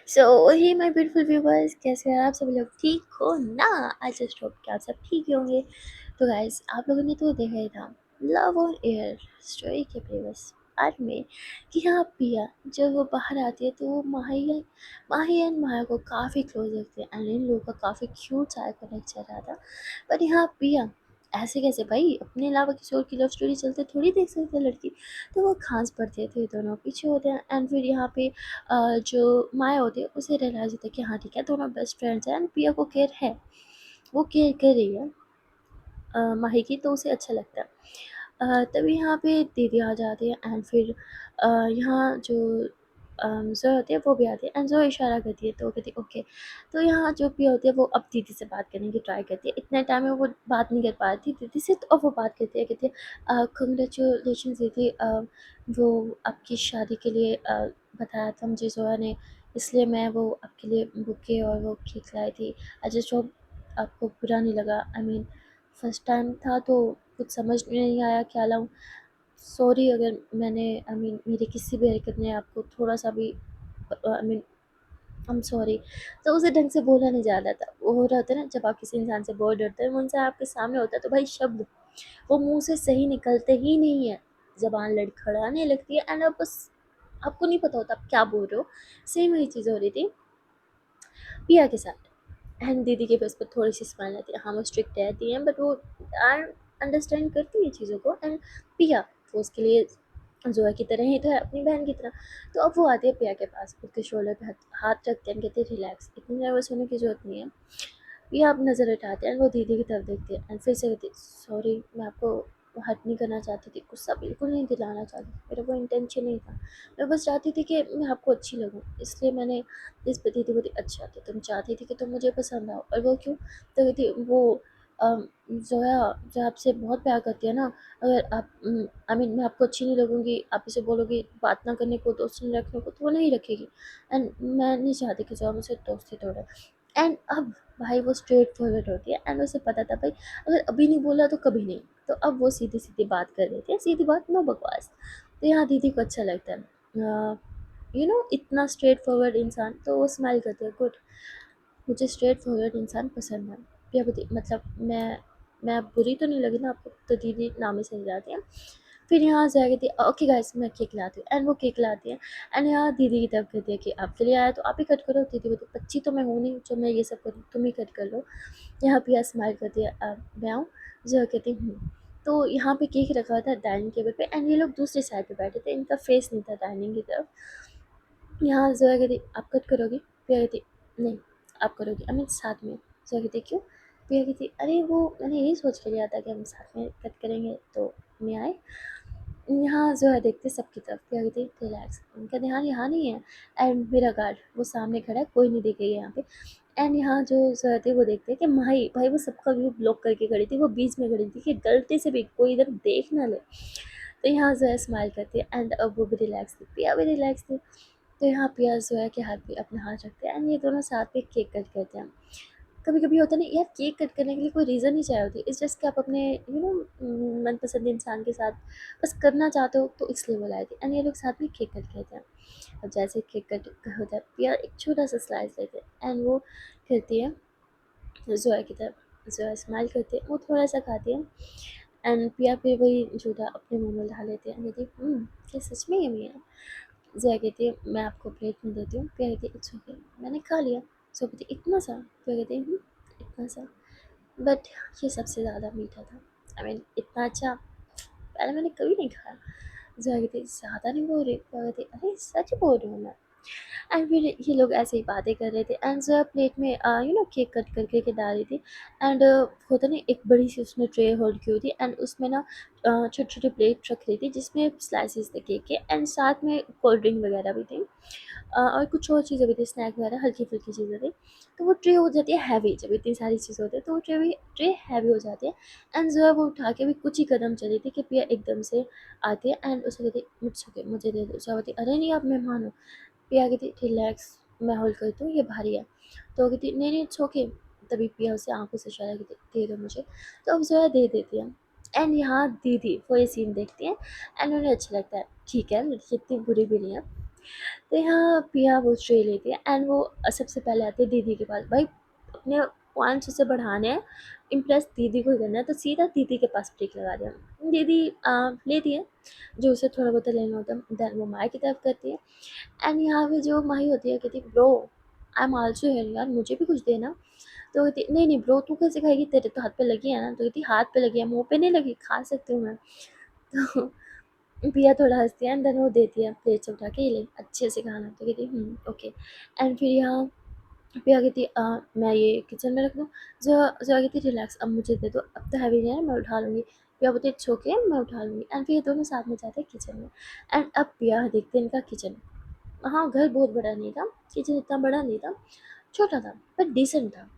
So hey my beautiful viewers, कैसे हैं आप सब लोग? ठीक हो ना? आई जस्ट होप कि आप सब ठीक ही होंगे। तो गाइस, आप लोगों ने तो देखा ही था लव ऑन एयर स्टोरी के प्रीवियस पार्ट में कि यहाँ पिया जब वो बाहर आती है तो वो माही एंड माया को काफ़ी क्लोज रखते हैं एंड इन लोगों का काफ़ी क्यूट सा कनेक्ट चल रहा था। पर यहाँ पिया ऐसे कैसे भाई, अपने अलावा किसी और की लव स्टोरी चलते थोड़ी देख सकते हैं लड़की। तो वो खास पड़ते थे, दोनों पीछे होते हैं एंड फिर यहाँ पे जो माया होती है उसे रियलाइज़ होता है कि हाँ ठीक है, दोनों बेस्ट फ्रेंड्स हैं एंड पिया को केयर है, वो केयर कर रही है माही की, तो उसे अच्छा लगता है। तभी यहाँ पे दीदी आ जाती है एंड फिर यहाँ जो ज़ोया होती है वो भी आती है एंड ज़ोया इशारा करती है तो वो कहती है ओके। तो यहाँ जो पिया होती है वो अब दीदी से बात करने की ट्राई करती है, इतने टाइम में वो बात नहीं कर पा रही थी दीदी से, तो अब वो बात करती है, कहती है कंग्रेचुलेशन दीदी, वो आपकी शादी के लिए बताया था मुझे ज़ोया ने, इसलिए मैं वो आपके लिए बुके और वो केक लाई थी। आई जस्ट होप आपको बुरा नहीं लगा। आई मीन फर्स्ट टाइम था तो कुछ समझ में नहीं आया क्या लाऊँ। सॉरी अगर मैंने आई मीन मेरी किसी भी हरकत ने आपको थोड़ा सा भी I mean I am sorry. तो उसे ढंग से बोला नहीं जा रहा था। वो हो रहा होता है ना, जब आप किसी इंसान से बहुत डरते हैं, वो इंसान आपके सामने होता है तो भाई शब्द वो मुँह से सही निकलते ही नहीं है। ज़बान लड़खड़ाने लगती है एंड आप बस आपको नहीं पता होता आप क्या बोल रहे हो। सेम वही चीज़ हो रही थी पिया के साथ एंड दीदी के फेस पर थोड़ी सी स्माइल आती है। हाँ वो स्ट्रिक्ट रहती हैं बट वो अंडरस्टैंड करती है चीज़ों को एंड पिया वो उसके लिए जोया की तरह ही तो है, अपनी बहन की तरह। तो अब वो आती है पिया के पास, उसके शोल्डर पे हाथ रखते हैं, कहते हैं रिलैक्स, इतनी नर्वस होने की जरूरत नहीं है। पिया अब नज़र हटाते हैं, वो दीदी की तरफ देखती है एंड फिर से कहती है सॉरी, मैं आपको हर्ट नहीं करना चाहती थी, गुस्सा बिल्कुल नहीं दिलाना चाहती थी, मेरा वो इंटेंशन नहीं था। मैं बस चाहती थी कि मैं आपको अच्छी लगूँ, इसलिए मैंने इस पे दीदी बोली अच्छा तो तुम चाहती थी कि तुम मुझे पसंद आओ, और वो क्यों? तो कहती वो जोया जो आपसे बहुत प्यार करती है ना, अगर आप आई मीन मैं आपको अच्छी नहीं लगूंगी, आप इसे बोलोगी बात ना करने को, दोस्त नहीं रखने को, तो वो नहीं रखेगी एंड मैं नहीं चाहती कि जोया मुझसे दोस्ती तोड़े। एंड अब भाई वो स्ट्रेट फॉरवर्ड होती है एंड उसे पता था भाई अगर अभी नहीं बोला तो कभी नहीं। तो अब वो सीधी सीधी बात कर देती है, सीधी बात, नो बकवास। तो यहाँ दीदी को अच्छा लगता है, इतना स्ट्रेट फॉरवर्ड इंसान, तो वो स्माइल करती है, गुड, मुझे स्ट्रेट फॉरवर्ड इंसान पसंद है। प्रिया बोलती मतलब मैं बुरी तो नहीं लगी ना आपको? तो दीदी नाम ही सही जाती है। फिर यहाँ से आगे थी ओके गाइस मैं केक लाती हूँ एंड वो केक लाती है एंड यहाँ दीदी की तरफ कहती है कि आपके लिए आया तो आप ही कट करो। दीदी बोलती बच्ची तो मैं हूँ नहीं जो मैं ये सब करूँ, तुम ही कट कर लो। यहाँ पिया स्माइल करती है मैं आऊँ? जो कहती हूँ। तो यहाँ पे केक रखा हुआ था डाइनिंग टेबल पे एंड ये लोग दूसरी साइड पे बैठे थे, इनका फेस नहीं था डाइनिंग की तरफ। यहाँ जोया कहती आप कट करोगी? प्रिया कहती नहीं आप करोगी, आई मीन साथ में। जोया कहती क्यों? प्रिया कहती अरे वो मैंने यही सोच के लिया था कि हम साथ में कट करेंगे तो मैं आए। यहाँ जोया देखते सबकी तरफ, प्रिया कहती रिलैक्स, उनका ध्यान यहाँ नहीं है एंड मेरा गार्ड वो सामने खड़ा है, कोई नहीं दिखेगा यहाँ पे। एंड यहाँ जो जोया थी वो देखते हैं कि भाई भाई वो सबका व्यू ब्लॉक करके खड़ी थी, वो बीच में खड़ी थी कि गलती से भी कोई इधर देख ना ले। तो यहाँ जोया स्माइल करती है एंड अब वो भी रिलैक्स थी, प्रिया भी रिलैक्स थी। तो यहाँ पिया जोया के हाथ पे अपना हाथ रखते हैं एंड ये दोनों साथ में केक कट करते हैं। कभी कभी होता नहीं यार, केक कट करने के लिए कोई रीज़न नहीं चाहिए होती, इट्स जस्ट कि आप अपने मनपसंद इंसान के साथ बस करना चाहते हो तो इसलिए बुलाए थे एंड ये लोग साथ में केक कट करते हैं। अब जैसे केक कट होता है पिया एक छोटा सा स्लाइस लेते हैं एंड वो करती है जोया की तरफ। जोया स्माइल करती है, वो थोड़ा सा खाती है एंड पिया फिर वही जूठा अपने मुंह में डाल लेते हैं, कहती क्या सच में यमी है? ज़ोया कहती है मैं आपको प्लेट में देती हूँ। प्रिया कहती है इट्स ओके, मैंने खा लिया। ज़ोया कहती है इतना सा? प्रिया कहती है इतना सा, बट ये सबसे ज़्यादा मीठा था। आई मीन इतना अच्छा पहले मैंने कभी नहीं खाया। ज़ोया कहती है ज़्यादा नहीं बोल रही? प्रिया कहती है अरे सच बोल रही हूँ मैं। एंड फिर ये लोग ऐसे ही बातें कर रहे थे एंड ज़ोया प्लेट में केक कट करके के डाल रही थी एंड होता नहीं एक बड़ी सी उसने ट्रे होल्ड की हुई थी एंड उसमें ना छोटी छोटी प्लेट रख रही थी जिसमें स्लाइसेस थे केक के एंड साथ में कोल्ड ड्रिंक वगैरह भी थी, और कुछ और चीज़ें भी थी, स्नैक वगैरह हल्की फुल्की चीज़ें थी। तो वो ट्रे हो जाती है हैवी, जब इतनी सारी चीज़ें होती है तो वो ट्रे हैवी हो जाती है एंड जो है वो उठा के भी कुछ ही कदम चली थी कि पिया एकदम से आती है एंड उसे कहती मुझसे मुझे दे दो। जो होती अरे नहीं आप मेहमान हो। पिया कहती रिलैक्स, मैं होल्ड करती हूँ, ये भारी है। तो वो कहती नहीं नहीं इट्स ओके। तभी पिया उसे आंखों से इशारा करती दे दो मुझे। तो अब जो है दे देती है एंड यहाँ दीदी वो ये सीन देखती है एंड उन्हें अच्छा लगता है, ठीक है लड़की इतनी बुरी भी नहीं है। तो यहाँ पिया वो ट्रे लेती है एंड वो सबसे पहले आती है दीदी के पास। भाई अपने पॉइंट्स उसे बढ़ाने हैं, इम्प्रेस दीदी को ही करना है, तो सीधा दीदी के पास ब्रेक लगा दिया। दीदी लेती है जो उसे थोड़ा बहुत लेना होता है, देन वो माई की तरफ करती है। एंड यहाँ पे जो माही होती है कहती है bro I am also here यार, मुझे भी कुछ देना। तो कहती नहीं नहीं ब्रो, तू कैसे खाएगी, तेरे तो हाथ पे लगी है ना। तो कहती हाथ पे लगी है, मुंह पे नहीं लगी, खा सकती हूँ मैं। तो पिया थोड़ा हंसती है एंड देन वो देती है प्लेट से उठा के, ये ले अच्छे से खाना। तो कहती ओके। एंड फिर यहाँ पिया कहती मैं ये किचन में रख दूँ। जो कहती रिलैक्स, अब मुझे दे दो, अब तो हैवी नहीं है, मैं उठा लूँगी। पिया बोलती इट्स ओके, मैं उठा लूँगी। एंड फिर ये दोनों साथ में जाते हैं किचन में। एंड अब पिया देखते हैं इनका किचन। हाँ, घर बहुत बड़ा नहीं था, किचन इतना बड़ा नहीं था, छोटा था बट डिसेंट था।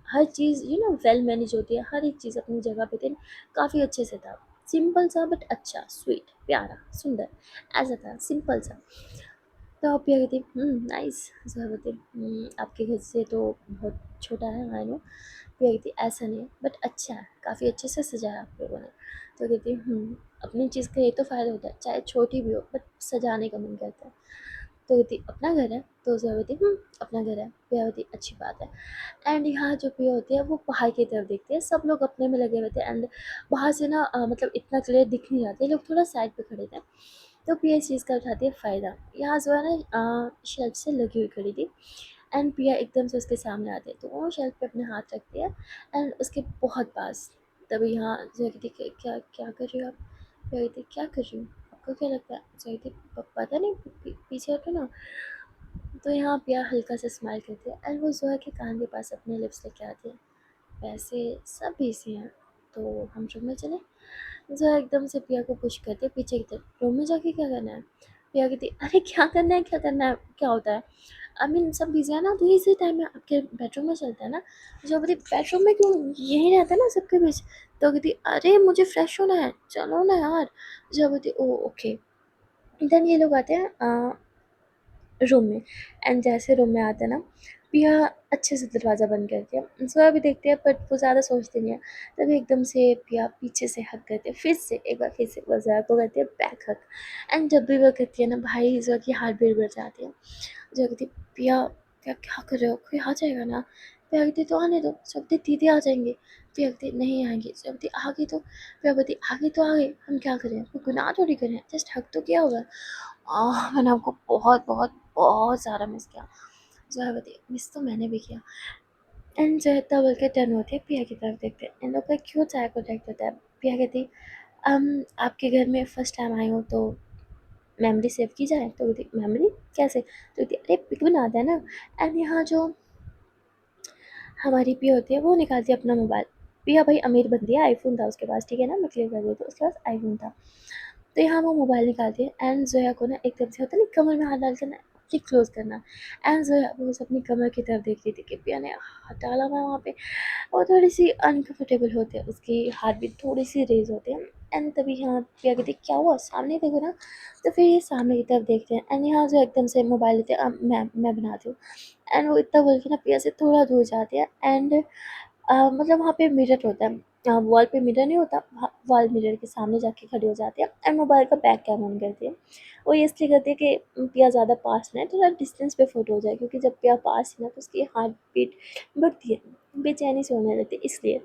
हर चीज़ वेल मैनेज होती है, हर एक चीज़ अपनी जगह पे थी, काफ़ी अच्छे से था। सिंपल सा बट अच्छा, स्वीट, प्यारा, सुंदर, ऐसा था, सिंपल सा। तो आप क्या कहती नाइस। ज़रा कहती आपके घर से तो बहुत छोटा है, आई नो। पिया कहती ऐसा नहीं है बट अच्छा है, काफ़ी अच्छे से सजाया आप लोगों ने। तो कहती अपनी चीज़ का ये तो फ़ायदा होता है, चाहे छोटी भी हो बट सजाने का मन करता है। तो कहती अपना घर है, तो ज़रा कहती अपना घर है। पिया कहती अच्छी बात है। एंड यहाँ जो पिया होती है वो बाहर की तरफ देखती है, सब लोग अपने में लगे हुए थे एंड बाहर से ना मतलब इतना क्लियर दिख नहीं रहा था, ये लोग थोड़ा साइड पे खड़े थे। तो पिया इस चीज़ का उठाती है फ़ायदा। यहाँ जो है ना शेल्फ से लगी हुई खड़ी थी एंड पिया एकदम से उसके सामने आते हैं, तो वो शेल्फ पे अपने हाथ रखती है एंड उसके बहुत पास। तभी यहाँ जो कहती क्या क्या कर रही हो आप। पिया कहती क्या कर रही हूँ, आपको क्या लगता है। जो कहती पता नहीं, पीछे हटो ना। तो यहाँ पिया हल्का सा स्माइल करती है एंड वो जोया के कान के पास अपने लिप्स लेके आती है। वैसे सब बिजी हैं, तो हम रूम में चले। जोया एकदम से पिया को पुश करती है पीछे की तरफ, रूम में जाके क्या करना है। पिया कहती अरे क्या करना है, क्या करना है, क्या होता है। आई मीन सब बिजी है ना, तो इसी टाइम में आपके बेडरूम में चलते हैं ना। जो बोली बेडरूम में क्यों, यही रहता है ना सबके बीच। तो कहती अरे मुझे फ्रेश होना है, चलो ना यार। जो बोलती ओ ओके। देन ये लोग आते हैं रूम में एंड जैसे रूम में आते हैं ना, पिया अच्छे से दरवाज़ा बंद करती है। जोया भी देखती है बट वो ज़्यादा सोचती नहीं है। तभी एकदम से पिया पीछे से हक करती है, फिर से एक बार, फिर से वो जोया को करती है बैक हक। एंड जब भी वो करती है ना भाई, जोया की हार्ट बीट बढ़ जाती है। जोया कहती पिया क्या क्या कर रहे हो, कोई आ जाएगा ना। पिया कहती तो आने दो, सब दीदी आ जाएंगे। पिया कहती नहीं आएंगे। सब कहती आ गई तो। पिया कहती आगे तो आ गए, हम क्या करें, कोई गुनाह थोड़ी करें, जस्ट हक तो किया होगा। मैंने आपको बहुत बहुत बहुत ज़्यादा मिस किया। ज़ोया बताइए मिस तो मैंने भी किया। एंड ज़ोया तब बोल के टर्न होती है, पिया की तरफ देखते हैं, इन लोग का क्यूट सा कॉन्टैक्ट होता है। पिया कहती आपके घर में फर्स्ट टाइम आई हूँ तो मेमोरी सेव की जाए। तो कहती मेमोरी कैसे। तो कहती अरे पिक बनाते हैं ना। एंड यहाँ जो हमारी पिया होती है वो निकालती है अपना मोबाइल। पिया भाई अमीर बंदी है, आईफोन था उसके पास, ठीक है ना, मैं क्लियर कर देती हूँ, उसके पास आईफोन था। तो यहाँ वो मोबाइल निकालती है एंड जोया को ना एकदम से होता है ना कमर में हाथ डाल के ना क्लिक क्लोज करना। एंड जोया वो अपनी कमर की तरफ देख रही थी कि पिया ने हाथ डाला हुआ है वहाँ पे। और थोड़ी सी अनकंफर्टेबल होती है, उसकी हाथ भी थोड़ी सी रेज होते हैं। एंड तभी यहाँ पिया कहती क्या हुआ, सामने देखो ना। तो फिर ये सामने की तरफ देखते हैं एंड यहाँ जो एकदम से मोबाइल लेते हैं मैं बनाती हूँ। एंड वो इतना बोल के ना पिया से थोड़ा दूर जाती है एंड मतलब वहाँ पे मिरर होता है, वॉल पे मिरर नहीं होता, वॉल मिरर के सामने जाके खड़ी हो जाती है एंड मोबाइल का बैक कैम ऑन करती है। वो ये इसलिए करती है कि पिया ज़्यादा पास ना है, थोड़ा डिस्टेंस पे फ़ोटो हो जाए, क्योंकि जब पिया पास है ना तो उसकी हार्ट बीट बढ़ती है, बेचैनी से होने लगती है इसलिए।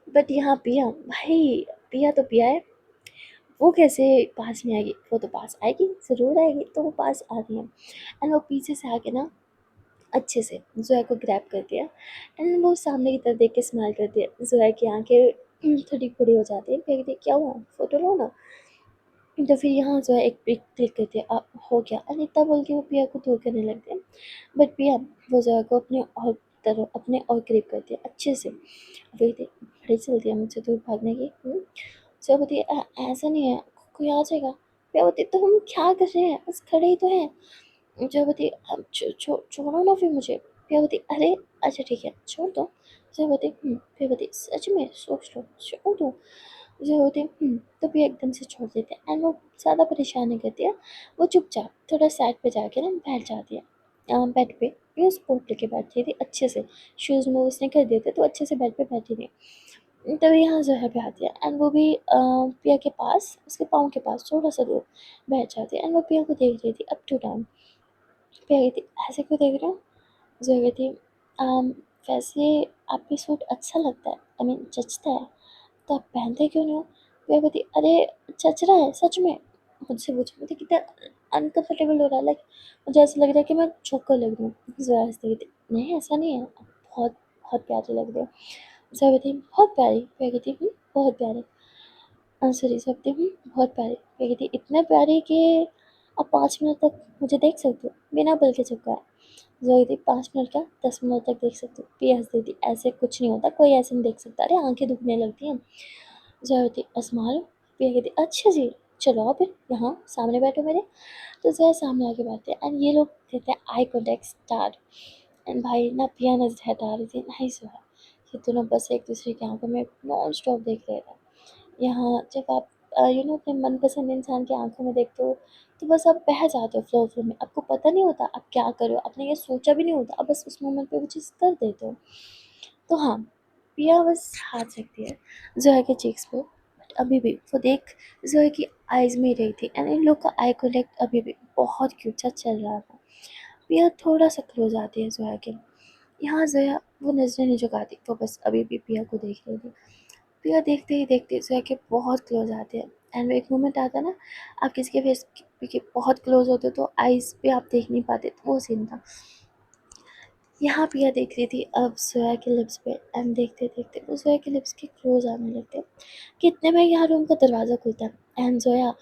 बट यहाँ पिया भाई, पिया तो पिया है, वो कैसे पास नहीं आएगी, वो तो पास आएगी, ज़रूर आएगी, तो वो पास आ रही है। एंड वो पीछे से आके ना अच्छे से ज़ोया को ग्रैब करती है एंड वो सामने की तरफ देख के स्माइल करती है। ज़ोया की आंखें थोड़ी बड़ी हो जाती है, फिर कहती है क्या हुआ, फ़ोटो लो ना। तो फिर यहाँ ज़ोया एक पिक क्लिक करती है, हो गया। एंड इतना बोल के वो पिया को दूर करने लगते हैं बट पिया वो ज़ोया को अपने और तरफ, अपने और करीब करती है अच्छे से। वही देख बड़ी चलती है मुझसे दूर भागने की। ज़ोया बोलती है ऐसा नहीं है, कोई आ जाएगा। पिया बोलती है, तो हम क्या कर रहे हैं, बस खड़े ही तो हैं। जयावती अब छोड़ो ना फिर मुझे। प्रियावती अरे अच्छा ठीक है छोड़ दो। जयावती प्रियावती सच में सोच लो, छोड़ दो। जयावती तो भी एकदम से छोड़ देते हैं एंड वो ज़्यादा परेशान नहीं करती है। वो चुपचाप थोड़ा साइड पे जाके ना बैठ जाती है, बेड पे यूँ स्पोर्ट लेके बैठती थी अच्छे से। शूज़ में उसने कर दिए थे तो अच्छे से बेड पे बैठी थी। तभी यहाँ ज़ोया भी आती है एंड वो भी पिया के पास, उसके पाँव के पास थोड़ा सा दूर बैठ जाती है एंड वो पिया को देख रही थी अप टू डाउन। पिया कहती ऐसे क्यों देख रहे हो? ज़ोया कहती "अम, वैसे आप पे सूट अच्छा लगता है, आई मीन जचता है, तो आप पहनते क्यों नहीं हो?" पिया कहती अरे जच रहा है सच में। मुझसे पूछो मुझे कितना अनकंफर्टेबल हो रहा है, लाइक मुझे ऐसा लग रहा है कि मैं चोकर लग रही हूँ। ज़ोया हंसती कहती नहीं ऐसा नहीं है, आप बहुत बहुत प्यारी लग रहे हो। ज़ोया कहती बहुत प्यारी। पिया कहती बहुत प्यारी। सॉरी सकती हूँ बहुत प्यारी। मैं कहती इतने प्यारी कि आप 5 मिनट तक मुझे देख सकते हो बिना बल के चिपकाए। जोई थी 5 मिनट का 10 मिनट तक देख सकती हूँ। पी हंस देती ऐसे कुछ नहीं होता, कोई ऐसे नहीं देख सकता, अरे आंखें दुखने लगती हैं। जोया होती असमाल। पिया कहती अच्छा जी, चलो आओ फिर यहाँ सामने बैठो मेरे। तो जोया सामने आके बैठते हैं एंड ये लोग कहते हैं आई कॉन्टेक्ट स्टार्ट। एंड भाई ना पिया नजर हटा रही थी ना ही जोया, ये दोनों बस एक दूसरे की आंखों में नॉन स्टॉप देख रहे थे। यहाँ जब आप अपने मनपसंद इंसान की आंखों में देखते हो तो बस आप बह जाते हो फ्लो में, आपको पता नहीं होता आप क्या करो, आपने ये सोचा भी नहीं होता, आप बस उस मोमेंट पे वो चीज़ कर देते हो। तो हाँ, पिया बस हाथ रखती है जोया के चीक्स पे, बट अभी भी वो देख जोया की आइज में ही रही थी एंड इन लोग का आई कॉन्टेक्ट अभी भी बहुत क्यूट सा चल रहा था। पिया थोड़ा सा क्लोज आती है जोया के। यहाँ जोया वो नजरें नहीं झुकाती, वो बस अभी भी पिया को देख रही थी। पिया देखते ही देखते जोया के बहुत क्लोज आते हैं एंड एक मोमेंट आता है ना, आप किसी के फेस के बहुत क्लोज होते हो तो आईज पे आप देख नहीं पाते, तो वो सीन था। यहाँ पिया देख रही थी अब जोया के लिप्स पे एंड देखते देखते वो जोया के लिप्स के क्लोज आने लगते हैं। कितने में यहाँ रूम का दरवाज़ा खुलता है एंड जोया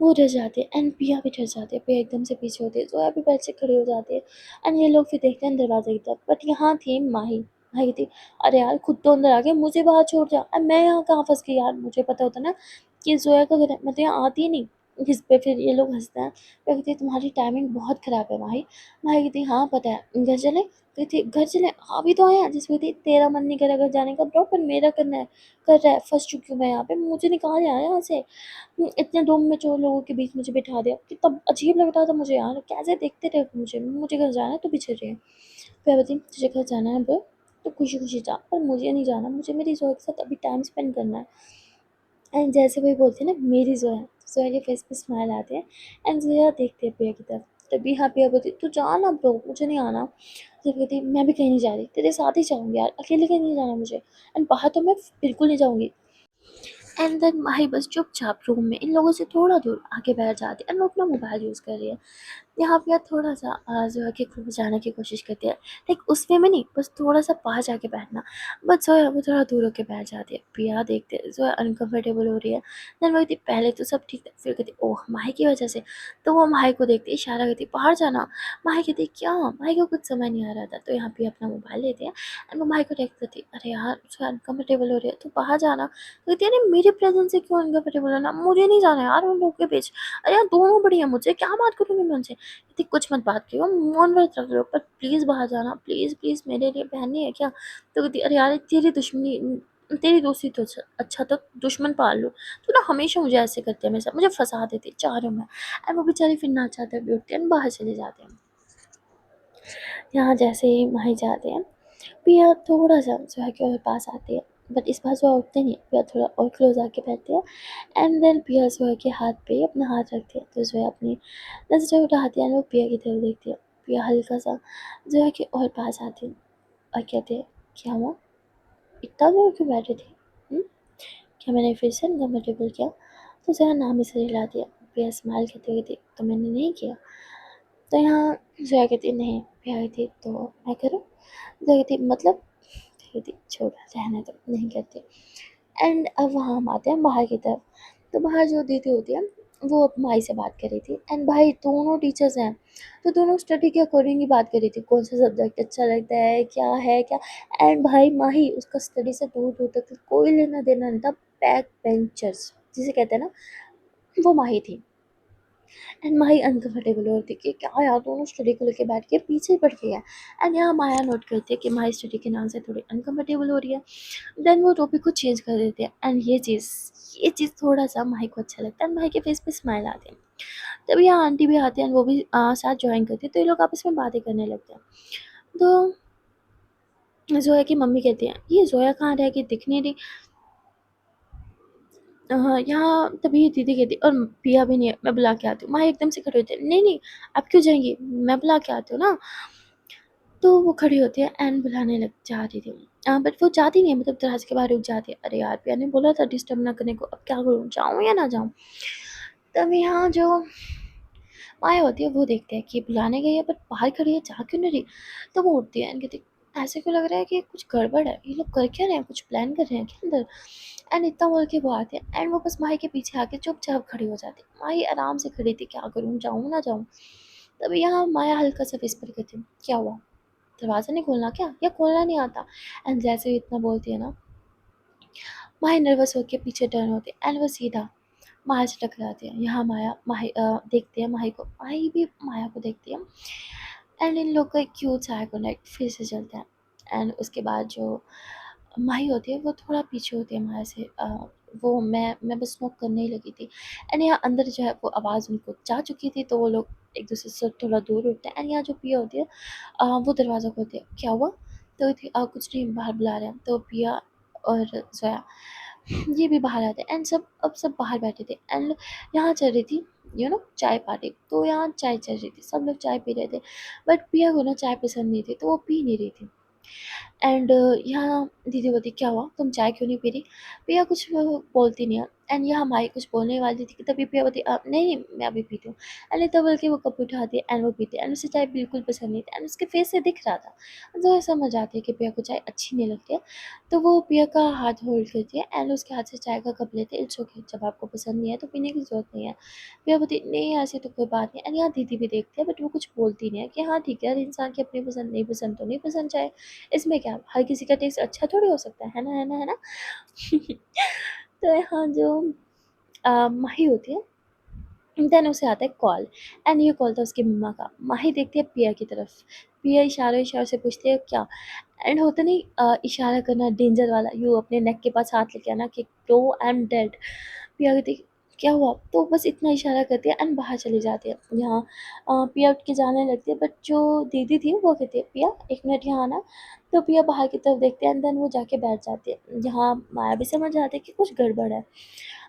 वो डर जाती है एंड पिया भी डर जाती है। पिया एकदम से पीछे होती है, जोया भी बेड से खड़ी हो जाती है एंड ये लोग फिर देखते हैं दरवाजे की तरफ, बट यहाँ थी माही। माही थी अरे यार खुद तो अंदर आ गया, मुझे बाहर छोड़ जा, अब मैं यहाँ कहाँ फंस गई यार, मुझे पता होता ना कि जोया का घर है, मैं तो यहाँ आती ही नहीं। इस पे फिर ये लोग हंसते हैं। मैं कहती है तुम्हारी टाइमिंग बहुत ख़राब है माही। माही कहती हाँ पता है, घर चले? कहती घर चले, अभी तो आए हैं। जिसमें कहती तेरा मन नहीं करा घर जाने का ब्रो, पर मेरा करना है, कर रहा है, फंस चुकी हूँ मैं यहाँ पे, मुझे निकाल यार यहाँ से। इतने दो में चोर लोगों के बीच मुझे बिठा दिया, कितना अजीब लग रहा था मुझे यार, कैसे देखते रहे मुझे, मुझे घर जाना है तो पीछे रहे। फिर बताइए तुझे घर जाना है ब्रो, तो खुशी खुशी जा, पर मुझे नहीं जाना, मुझे मेरी जोया के साथ अभी टाइम स्पेंड करना है। एंड जैसे वही बोलते हैं ना मेरी जोया, जोया के फेस पे स्माइल आते हैं एंड जोया देखते हैं पिया की तरफ। तभी हाँ पिया बोलती तू जा ना ब्रो, मुझे नहीं आना। तो कहती मैं भी कहीं नहीं जा रही, तेरे साथ ही जाऊँगी यार, अकेले कहीं नहीं जाना मुझे, एंड बाहर तो मैं बिल्कुल नहीं जाऊँगी। एंड देन माही बस चुपचाप रूम में इन लोगों से थोड़ा दूर आके बैठ जाती है एंड वो अपना मोबाइल यूज़ कर रही है। यहाँ पे थोड़ा सा जोया के क्लोज जाने की कोशिश करती है, लाइक उस वे में नहीं, बस थोड़ा सा पास जाके बैठना। बट जोया वो थोड़ा दूर होके बैठ जाती है। पिया देखते हैं जोया अनकंफर्टेबल हो रही है। देन वो कहती पहले तो सब ठीक था, फिर कहती ओह माही की वजह से। तो वो माही को देखती इशारा करती बाहर जाना। माही कहती क्या? माही को कुछ समझ नहीं आ रहा था, तो यहाँ पे अपना मोबाइल लेते हैं एंड वो माही को टेक्स्ट करती अरे यार जोया अनकंफर्टेबल हो रही है तो बाहर जाना। तो कहती है अरे मेरे प्रेजेंस से क्यों अनकंफर्टेबल होना, मुझे नहीं जाना यार उन लोगों के बीच, अरे यार दोनों बढ़िया, मुझे क्या बात करूँगी मैं उनसे। कहती कुछ मत बात करियो, मौन व्रत रख लो, पर प्लीज़ बाहर जाना, प्लीज़ प्लीज़ मेरे लिए बहन नहीं है क्या? तो कहती अरे यार तेरी दुश्मनी, तेरी दोस्ती तो अच्छा अच्छा तो दुश्मन पाल लो, तू ना हमेशा मुझे ऐसे करती है, हमेशा मुझे फंसा देती है चारों में। एंड वो बेचारी फिर ना चाहते भी उठते हैं बाहर चले जाते हैं। यहाँ जैसे ही माही जाते हैं पिया थोड़ा सा जोया के और पास आती है, बट इस बार जोया उठते नहीं है, पिया थोड़ा और क्लोज आके बैठती है एंड देन पिया जोया के हाथ पे अपना हाथ रखती है, तो जोया अपनी नजरें उठाती है और वो पिया की तरफ देखती है। पिया हल्का सा जोया के और पास आती है और कहते हैं क्या हुआ, इतना दूर क्यों बैठे थे? हुँ? क्या मैंने फिर से अनकम्फर्टेबल किया? तो जोया नाम ही से हिलाती है। पिया स्माइल करते हुए कहती तो मैंने नहीं किया। तो यहाँ जोया कहती नहीं, पिया कहती तो मैं करूँ? जोया कहती मतलब? कहती छोड़ रहने दो, नहीं करती। एंड अब वहाँ हम आते हैं बाहर की तरफ। तो बाहर जो दीदी होती है वो अब माही से बात कर रही थी एंड भाई दोनों टीचर्स हैं, तो दोनों स्टडी के अकॉर्डिंग ही बात कर रही थी, कौन सा सब्जेक्ट अच्छा लगता है क्या। एंड भाई माही उसका स्टडी से दूर दूर तक कोई लेना देना नहीं था। बैक बेंचर्स जिसे कहते हैं ना, वो माही थी। एंड माही अनकंफर्टेबल हो रही थी कि क्या यार दोनों स्टडी को लेके बैठ के पीछे पड़ गई है। एंड यहाँ माया नोट करती है कि माही स्टडी के नाम से थोड़ी अनकंफर्टेबल हो रही है। देन वो टॉपिक को चेंज कर देते हैं एंड ये चीज़ थोड़ा सा माही को अच्छा लगता है एंड माही के फेस पे स्माइल आती है। तभी यहाँ आंटी भी आती हैं and वो भी साथ ज्वाइन करती है, तो ये लोग आपस में बातें करने लगते हैं। तो जोया की मम्मी कहती हैं ये जोया कहाँ रह गई, दिख नहीं रही। यहाँ तभी दीदी कहती और पिया भी नहीं है, मैं बुला के आती हूँ। माँ एकदम से खड़े होते हैं, नहीं नहीं आप क्यों जाएंगी, मैं बुला के आती हूँ ना। तो वो खड़ी होती है एंड बुलाने लग जा रही थी, बट वो जाती नहीं है, मतलब दरवाजे के बाहर रुक जाती है। अरे यार पिया ने बोला था डिस्टर्ब ना करने को, अब क्या करूँ, जाऊँ या ना जाऊँ। तब यहाँ जो माया होती है वो देखते हैं कि बुलाने गई है बट बाहर खड़ी है, जा क्यों नहीं रही। तो वो उठती है एंड कहती ऐसे क्यों लग रहा है कि कुछ गड़बड़ है, ये लोग कर क्या रहे हैं, कुछ प्लान कर रहे हैं क्या अंदर। एंड इतना बोल के वो आते हैं एंड वो बस माही के पीछे आके चुपचाप खड़ी हो जाती है। माही आराम से खड़ी थी, क्या करूँ, जाऊँ ना जाऊँ। तभी यहाँ माया हल्का सा विस्पर करती है, क्या हुआ, दरवाज़ा नहीं खोलना क्या, या खोलना नहीं आता। एंड जैसे ही इतना बोलती है ना, माही नर्वस होकर पीछे टर्न होती है एंड वो सीधा माया से टकराती है। यहाँ माया देखती है माही को, माही भी माया को देखती है एंड इन लोग का एक क्यूट सा कनेक्ट फिर से चलता है। एंड उसके बाद जो माही होती है वो थोड़ा पीछे होती है माया से, वो मैं बस नॉक करने ही लगी थी। एंड यहाँ अंदर जो है वो आवाज़ उनको जा चुकी थी, तो वो लोग एक दूसरे से थोड़ा दूर उठते हैं। एंड यहाँ जो पिया होती है वो दरवाज़ा खोलती है, क्या हुआ। तो थी कुछ नहीं, बाहर बुला रहे हैं। तो पिया और जोया ये भी बाहर आते हैं एंड सब बाहर बैठे थे एंड यहाँ चल रही थी चाय पार्टी। तो यहाँ चाय चल रही थी, सब लोग चाय पी रहे थे बट पिया को ना चाय पसंद नहीं थी, तो वो पी नहीं रही थी। एंड यहाँ दीदी बोलती क्या हुआ, तुम चाय क्यों नहीं पी रही। पिया कुछ बोलती नहीं है एंड यहाँ माई कुछ बोलने वाली थी कि तभी पिया बोलती नहीं नहीं मैं अभी पीती हूँ। एंड तब बोल के वो कप उठाती है एंड वो पीती है एंड उसे चाय बिल्कुल पसंद नहीं थी एंड उसके फेस से दिख रहा था। तो समझ आती है कि पिया को चाय अच्छी नहीं लगती है। तो वो पिया का हाथ होल्ड करती है एंड उसके हाथ से चाय का कप लेते हैं, इट्स ओके, जब आपको पसंद नहीं है तो पीने की जरूरत नहीं है। पिया बोलती नहीं ऐसी तो कोई बात नहीं। एंड यहाँ दीदी भी देखती है बट वो कुछ बोलती नहीं है कि हाँ ठीक है, हर इंसान की अपनी पसंद, नहीं पसंद तो नहीं पसंद चाय, इसमें क्या, हर किसी का टेस्ट अच्छा थोड़ी हो सकता है ना, है ना, है ना। तो यहाँ जो माही होती है, देन उसे आता है कॉल एंड ये कॉल था उसकी मम्मा का। माही देखती है पिया की तरफ, पिया इशारे इशारे से पूछती है क्या। एंड होता नहीं इशारा करना डेंजर वाला, यू अपने नेक के पास हाथ लेके आना कि ब्रो आई एम डेड। पिया कहती क्या हुआ, तो बस इतना इशारा करती है एंड बाहर चली जाती है। यहाँ पिया उठ के जाने लगती है बट जो दीदी थी वो कहती है पिया एक मिनट यहाँ आना। तो पिया बाहर की तरफ देखती है एंड देन वो जाके बैठ जाती है। यहाँ माया भी समझ जाती है कि कुछ गड़बड़ है।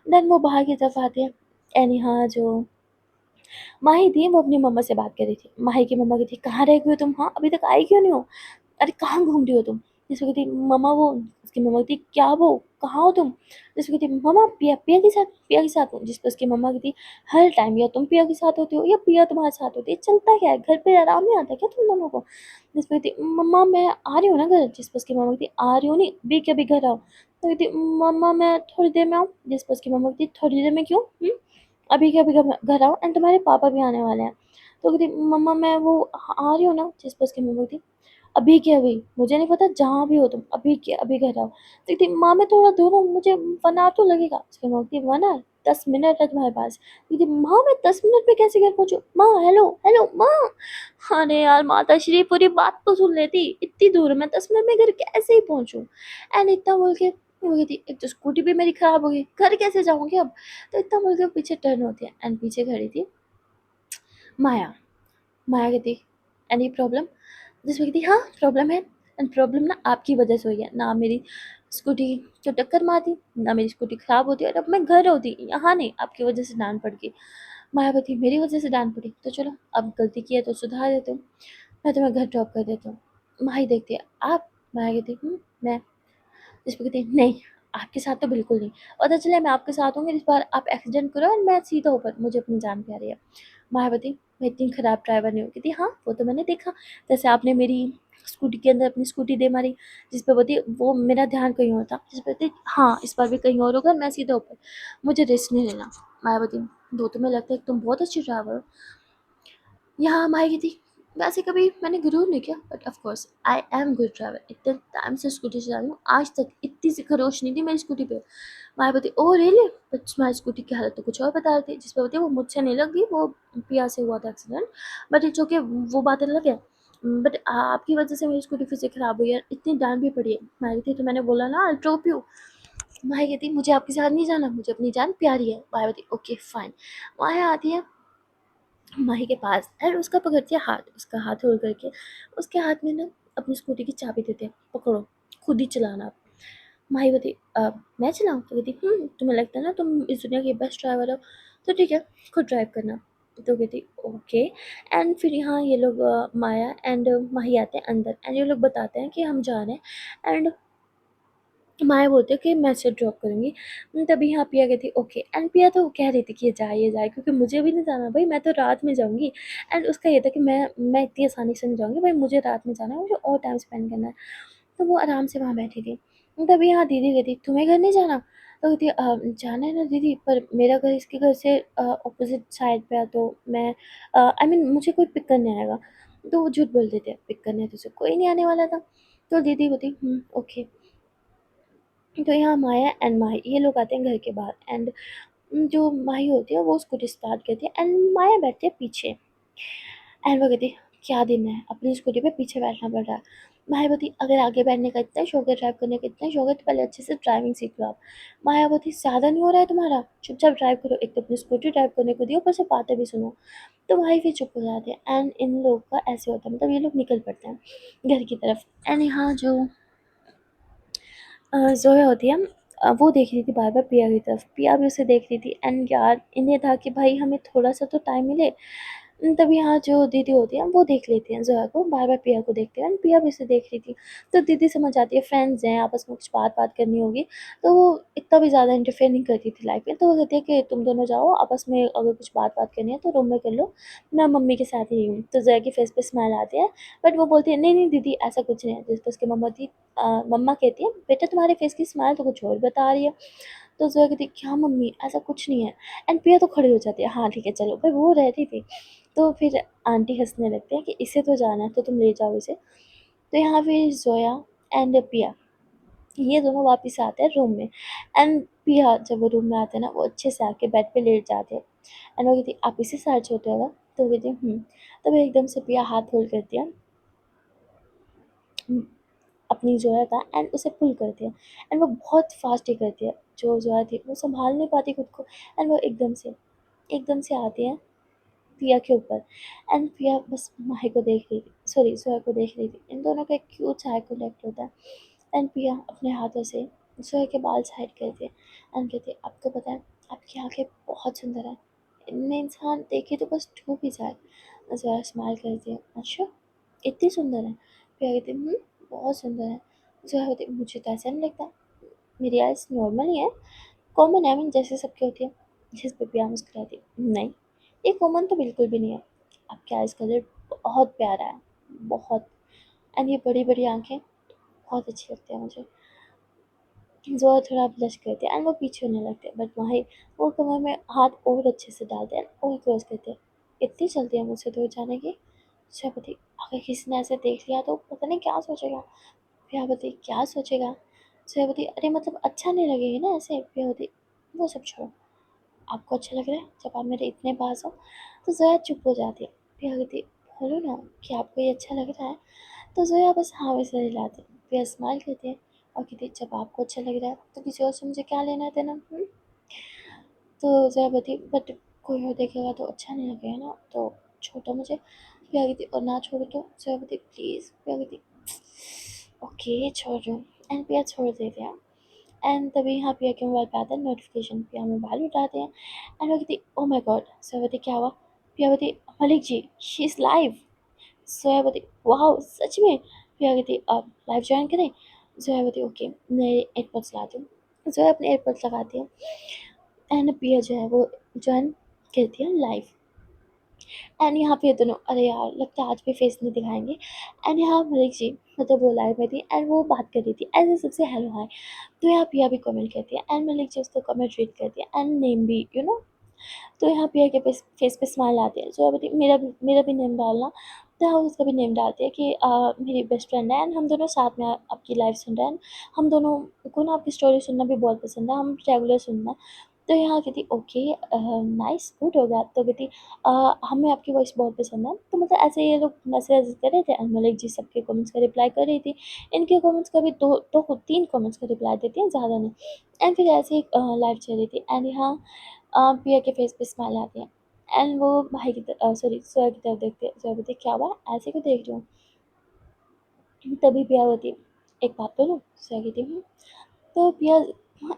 देन वो बाहर की तरफ आती है एंड यहाँ जो माही थी वो अपनी मम्मा से बात कर रही थी। माही की मम्मा कहती कहाँ रह गई हो तुम, हाँ अभी तक आई क्यों नहीं हो, अरे कहाँ घूम रही हो तुम। जिसको कहती मम्मा, वो उसकी मम्मा कहती क्या वो कहाँ हो तुम। जिसको कहती मम्मा पिया, पिया के साथ, पिया के साथ हूँ। जिस पर उसकी मम्मा कहती हर टाइम या तुम पिया के साथ होती हो या पिया तुम्हारे साथ होती है, चलता क्या है, घर पे आराम नहीं आता क्या तुम दोनों को। जिस पर कहती मम्मा मैं आ रही हूँ ना घर। जिस पर उसकी मम्मा कहती आ रही हूँ नहीं, भी कभी घर आओ। तो कहती मम्मा मैं थोड़ी देर में आऊँ। जिस पर उसकी मम्मा कहती थोड़ी देर में क्यों, अभी के अभी घर आओ एंड तुम्हारे पापा भी आने वाले हैं। तो कहती मम्मा मैं वो आ रही हूँ ना। जिस पर उसकी मम्मा कहती अभी के अभी, मुझे नहीं पता, जहाँ भी हो तुम अभी के अभी घर आओ। तो कहती माँ मैं थोड़ा दूर हूँ, मुझे 1 आवर तो लगेगा। उसकी मम्मा कहती 1 आवर, 10 मिनट है तुम्हारे पास। कहती माँ मैं 10 मिनट में कैसे घर पहुँचूँ, माँ हेलो हेलो माँ। अरे यार माता श्री पूरी बात तो सुन लेती, इतनी दूर है, मैं 10 मिनट में घर कैसे ही पहुँचूँ। एंड इतना बोल के वो कहती एक तो स्कूटी भी मेरी खराब हो गई, घर कैसे जाऊँगी अब। तो इतना बोल के वो पीछे टर्न होती है एंड पीछे खड़ी थी माया। माया कहती एनी प्रॉब्लम। जिसमें कहती हाँ प्रॉब्लम है एंड प्रॉब्लम ना आपकी वजह से हुई है, ना मेरी स्कूटी जो टक्कर मारती, ना मेरी स्कूटी ख़राब होती और अब मैं घर होती, यहाँ नहीं, आपकी वजह से डांट पड़ गई। मायावती मेरी वजह से डांट पड़ी, तो चलो अब गलती की है तो सुधार देते हूँ, मैं तुम्हें घर ड्रॉप कर देता हूँ। माही देखती है आप। माया कहती मैं। जिस पे कहती नहीं आपके साथ तो बिल्कुल नहीं, पता चला मैं आपके साथ हूँगी, इस बार आप एक्सीडेंट करो और मैं सीधा ऊपर, मुझे अपनी जान प्यारी है। मायावती मैं इतनी ख़राब ड्राइवर नहीं हूँ। कहती हाँ वो तो मैंने देखा, जैसे आपने मेरी स्कूटी के अंदर अपनी स्कूटी दे मारी। जिस पे बोलती वो मेरा ध्यान कहीं और था। जिस पे कहती हाँ इस बार भी कहीं और होगा, मैं सीधा ऊपर, मुझे रिस्क नहीं लेना। मायावती दो तुम्हें लगता है कि तुम बहुत अच्छी ड्राइवर हो। यहाँ माही थी वैसे कभी मैंने गुरूर नहीं किया but of course I am good driver, इतने टाइम से स्कूटी चला रही हूँ, आज तक इतनी सी खरोश नहीं थी मेरी स्कूटी पे। मायावती ओ रियली, बट तुम्हारी स्कूटी की हालत तो कुछ और बता रही थी। जिस पर होती वो मुझसे नहीं लगी, वो पिया से हुआ था एक्सीडेंट, बट इट्स ओके, वो बातें अलग है। बट आपकी वजह से मेरी स्कूटी फिर से खराब हुई है, इतनी डांट भी पड़ी है। मायावती तो मैंने बोला ना आई ड्रॉप यू। माया कहती मुझे आपके साथ नहीं जाना, मुझे अपनी जान प्यारी है। Mayawati okay fine. माया आती है माही के पास एंड उसका पकड़ती है हाथ, उसका हाथ होल्ड करके उसके हाथ में ना अपनी स्कूटी की चाबी देते हैं, पकड़ो खुद ही चलाना। माही बोलती मैं चलाऊँ? तो कहती तुम्हें लगता है ना तुम इस दुनिया की बेस्ट ड्राइवर हो, तो ठीक है, खुद ड्राइव करना। तो कहती ओके। एंड फिर यहाँ ये लोग माया एंड माही आते हैं अंदर, एंड ये लोग बताते हैं कि हम जा रहे हैं। एंड माया बोलती है कि मैं इसे ड्रॉप करूँगी। तभी यहाँ पिया कहती ओके, एंड पिया तो कह रही थी कि ये जाए क्योंकि मुझे भी नहीं जाना भाई, मैं तो रात में जाऊँगी। एंड उसका ये था कि मैं इतनी आसानी से नहीं जाऊँगी भाई, मुझे रात में जाना है, मुझे और टाइम स्पेंड करना है। तो वो आराम से वहाँ बैठी थी। तभी यहाँ दीदी कहती तुम्हें घर नहीं जाना? तो कहती जाना है ना दीदी, पर मेरा घर इसके घर से ऑपोजिट साइड पे है, तो मैं आई मीन मुझे कोई पिक करने आएगा। तो वो झूठ बोल देते पिक करने तुझे कोई नहीं आने वाला था। तो दीदी बोलती ओके। तो यहाँ माया एंड माही ये लोग आते हैं घर के बाहर, एंड जो माही होती है वो स्कूटी स्टार्ट करती है, एंड माया बैठती है पीछे। एंड वो कहती क्या दिन है, अपनी स्कूटी पे पीछे बैठना पड़ रहा है। माया बोलती अगर आगे बैठने का इतना शौक है, ड्राइव करने का इतना शौक है, तो पहले अच्छे से ड्राइविंग सीख लो आप। माया बोलती ज़्यादा नहीं हो रहा है तुम्हारा, चुपचाप ड्राइव करो, एक तो अपनी स्कूटी ड्राइव करने को दियो, ऊपर से बातें भी सुनो। तो भाई फिर चुप हो जाते हैं, एंड इन लोग का ऐसे होता है, मतलब ये लोग निकल पड़ते हैं घर की तरफ। एंड यहाँ जो ज़ोया होती है, वो देख रही थी बार बार पिया की तरफ, पिया भी उसे देख रही थी। एंड यार इन्हें था कि भाई हमें थोड़ा सा तो टाइम मिले। तभी यहाँ जो दीदी होती है वो देख लेती हैं ज़ोया को, बार बार पिया को देखते हैं, एंड पिया भी उसे देख रही थी। तो दीदी समझ जाती है फ्रेंड्स हैं, आपस में कुछ बात बात करनी होगी। तो वो इतना भी ज़्यादा इंटरफेयर नहीं करती थी लाइफ में। तो वो कहती है कि तुम दोनों जाओ, आपस में अगर कुछ बात बात करनी है तो रूम में कर लो, मैं मम्मी के साथ ही हूँ। तो ज़ोया की फेस पे स्माइल आती है, बट वो बोलती है नहीं नहीं दीदी ऐसा कुछ नहीं है। जिस पर उसकी मम्मा कहती है बेटा तुम्हारे फेस की स्माइल तो कुछ और बता रही है। तो ज़ोया कहती है क्या मम्मी ऐसा कुछ नहीं है। एंड पिया तो खड़ी हो जाती है, हाँ ठीक है चलो भाई, वो रहती थी। तो फिर आंटी हंसने लगते हैं कि इसे तो जाना है तो तुम ले जाओ इसे। तो यहाँ फिर ज़ोया एंड पिया ये दोनों वापस आते हैं रूम में। एंड पिया जब वो रूम में आते हैं ना, वो अच्छे से आके बेड पे लेट जाते हैं। एंड वो कहती आप इसे सर्च होते होगा? तो वो कहती तब एकदम से पिया हाथ होल्ड करती है अपनी जोया था, एंड उसे पुल करती है। एंड वो बहुत फास्ट ही करती है, जो जोया थी वो संभाल नहीं पाती खुद को। एंड वो एकदम से आती है पिया के ऊपर। एंड पिया बस माही को देख रही थी, सॉरी जोया को देख रही थी। इन दोनों का एक क्यूट सा कनेक्ट होता है। एंड पिया अपने हाथों से जोया के बाल साइड करती है, एंड कहती है आपको पता है आपकी आंखें बहुत सुंदर है, इनमें इंसान देखे तो बस डूब ही जाए। जोया स्माइल करती है अच्छा इतनी सुंदर है? पिया कहती है बहुत सुंदर है। जोया होती है मुझे तो ऐसा नहीं लगता, मेरी आइज़ नॉर्मल ही है, कॉमन है, मीन जैसे सबकी होती है। जिस पे पिया मुस्कुराती नहीं, ये कॉमन तो बिल्कुल भी नहीं है, आपके आइज़ कलर बहुत प्यारा है, बहुत। एंड ये बड़ी बड़ी आंखें बहुत अच्छी लगती है मुझे। जोया थोड़ा ब्लश करते हैं एंड वो पीछे होने लगते हैं, बट वहीं वो कमर में हाथ और अच्छे से डालते हैं और क्लोज करते हैं। इतनी जल्दी है मुझसे दूर जाने की? प्रजापति अगर किसी ने ऐसे देख लिया तो पता नहीं क्या सोचेगा। प्रजापति क्या सोचेगा? प्रजापति अरे मतलब अच्छा नहीं लगेगा ना ऐसे। प्रजापति वो सब छोड़ो, आपको अच्छा लग रहा है जब आप मेरे इतने पास हो? तो जोया चुप हो जाती है। प्रजापति बोलो ना कि आपको ये अच्छा लग रहा है। तो जोया बस हाँ वैसे हिलाती है। प्रिया स्माइल करती है और कहती है जब आपको अच्छा लग रहा है तो किसी और से मुझे क्या लेना देना? तो जोया बोलती बट कोई और देखेगा तो अच्छा नहीं लगेगा ना, तो छोड़ो मुझे। प्रिया कहती और ना छोड़ो तो? जोया बोलती प्लीज़। प्रिया कहती ओके छोड़ रही हूँ। एंड प्रिया छोड़ देते हैं। एंड तभी यहाँ प्रिया के मोबाइल पे आता है नोटिफिकेशन। प्रिया मोबाइल उठाते हैं एंड वो कहती ओ माई गॉड। जोया बोलती क्या हुआ? प्रिया बोलती Malik ji she is live. Zoya बोलती वाह सच में? प्रिया कहती अब लाइव ज्वाइन करें? जोया बोलती ओके मैं एयरपोर्ट्स लाती हूँ। जोया अपने एयरपोर्ट्स लगाती है एंड प्रिया जो है वो ज्वाइन करती है लाइव। एंड यहाँ पे ये दोनों अरे यार लगता है आज भी फेस नहीं दिखाएंगे। एंड यहाँ मलिक जी मतलब वो लाइव में थी एंड वो बात कर रही थी ऐसे सबसे हेलो हाय। तो यहाँ प्रिया भी कमेंट करती है एंड मलिक जी उसको कमेंट रीड करती है एंड नेम भी तो यहाँ पिया के फेस पे स्माइल आती है। जो बोलती मेरा भी नेम डालना। तो यहाँ उसका भी नेम डालती है कि मेरी बेस्ट फ्रेंड है एंड हम दोनों साथ में आपकी लाइव सुन रहे हैं। हम दोनों को ना आपकी स्टोरी सुनना भी बहुत पसंद है, हम रेगुलर सुनना। तो यहाँ कहती ओके नाइस गुड हो गया। तो कहती हमें आपकी वॉइस बहुत पसंद है। तो मतलब ऐसे ये लोग मैसेज कर रहे थे एंड मलिक जी सबके कमेंट्स का रिप्लाई कर रही थी। इनके कमेंट्स का भी दो तीन कमेंट्स का रिप्लाई देती हैं, ज़्यादा नहीं। एंड फिर ऐसे ही लाइव चल रही थी एंड यहाँ पिया के फेस पे स्माइल आती है एंड वो भाई की सॉरी सोया की तरफ देखते हैं। सोया बोलती है क्या हुआ ऐसे क्यों देख रही हूँ? तभी पिया होती है एक बात बोलूँ? सोया कहती तो पिया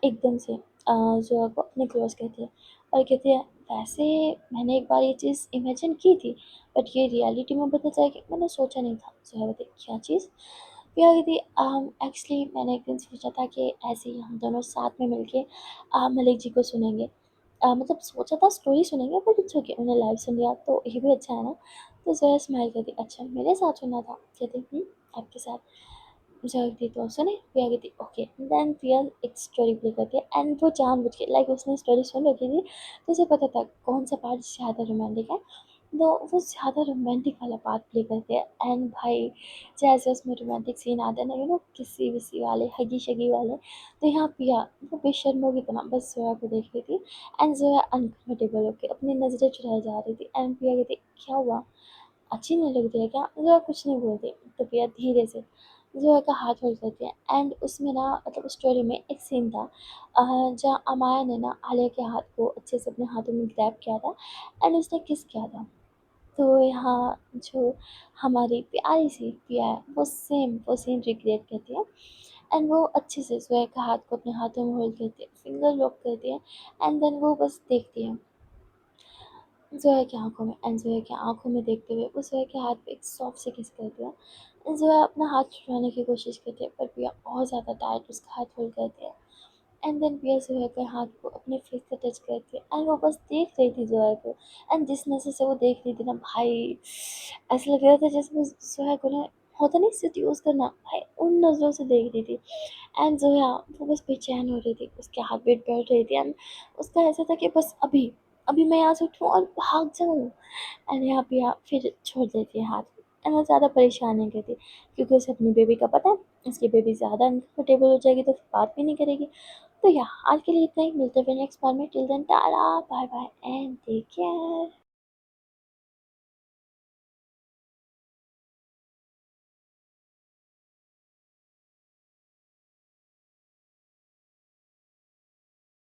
एकदम से जो है वो अपने क्लोज कहती है और कहती है, वैसे मैंने एक बार ये चीज़ इमेजिन की थी, बट ये रियलिटी में बदल जाएगी, मैंने सोचा नहीं था। जो है वो कहती, क्या चीज़? पिया कहती, एक्चुअली मैंने एक दिन सोचा था कि ऐसे ही हम दोनों साथ में मिलके मलिक जी को सुनेंगे। मतलब सोचा था स्टोरी सुनेंगे, बट इट्स ओके, उन्हें लाइव सुन लिया तो ये भी अच्छा है ना। तो ज़ोया स्माइल करती, अच्छा मेरे साथ सुना था? कहती, आपके साथ। ज़ोया कहती, तो सुने? पिया कहती, ओके। देन पिया एक स्टोरी प्ले करती है एंड वो जानबूझ के, लाइक उसने स्टोरी सुन रखी थी तो उसे पता था कौन सा पार्ट ज़्यादा रोमांटिक है, तो वो ज़्यादा रोमांटिक वाला पार्ट प्ले करते हैं। एंड भाई जैसे उसमें रोमांटिक सीन आते हैं ना, किसी विसी वाले, हगी शगी वाले, तो यहाँ पिया वो बेशर्मों की तरह बस ज़ोया को देख रही थी एंड ज़ोया अनकम्फर्टेबल होकर अपनी नज़रें चुराई जा रही थी एंड पिया कहती, क्या हुआ, अच्छी नहीं लग रही है क्या? ज़ोया कुछ नहीं बोलती। तो प्रिया धीरे से ज़ोया का हाथ होल्ड करती है एंड उसमें ना, मतलब स्टोरी में एक सीन था जहाँ अमाया ने ना आलिया के हाथ को अच्छे से अपने हाथों में ग्रैब किया था एंड उसने किस किया था। तो यहाँ जो हमारी प्यारी सी प्रिया है वो सेम वो सीन रिक्रिएट करती है एंड वो अच्छे से ज़ोया के हाथ को अपने हाथों में होल्ड करती है, फिंगर लॉक करती है एंड देन वो बस देखती है ज़ोया की आँखों में एंड ज़ोया की आँखों में देखते हुए वो ज़ोया के हाथ पे एक सॉफ्ट से किस करती है एंड ज़ोया अपना हाथ छुड़ाने की कोशिश करती है पर पिया बहुत ज़्यादा टाइट उसका हाथ होल्ड करती है एंड देन पिया ज़ोया के हाथ को अपने फेस से टच करती है एंड वो बस देख रही थी ज़ोया को एंड जिस नज़र से वो देख रही थी ना भाई, ऐसा लग रहा था जैसे वो ज़ोया को ना, होता नहीं सेड्यूस करना, भाई उन नज़रों से देख रही थी एंड ज़ोया वो बस बेचैन हो रही थी, उसके हाथ बेट बैठ रही थी एंड उसका ऐसा था कि बस अभी अभी मैं यहाँ से उठूँ और भाग जाऊँ एंड यहाँ पे आप फिर छोड़ देती है हाथ एंड वो ज़्यादा परेशान नहीं करती क्योंकि उसे अपनी बेबी का पता है, उसकी बेबी ज़्यादा अनकम्फर्टेबल हो जाएगी तो फिर बात भी नहीं करेगी। तो या आज के लिए इतना ही, मिलते हैं नेक्स्ट बार में। Till then tata bye bye and take care.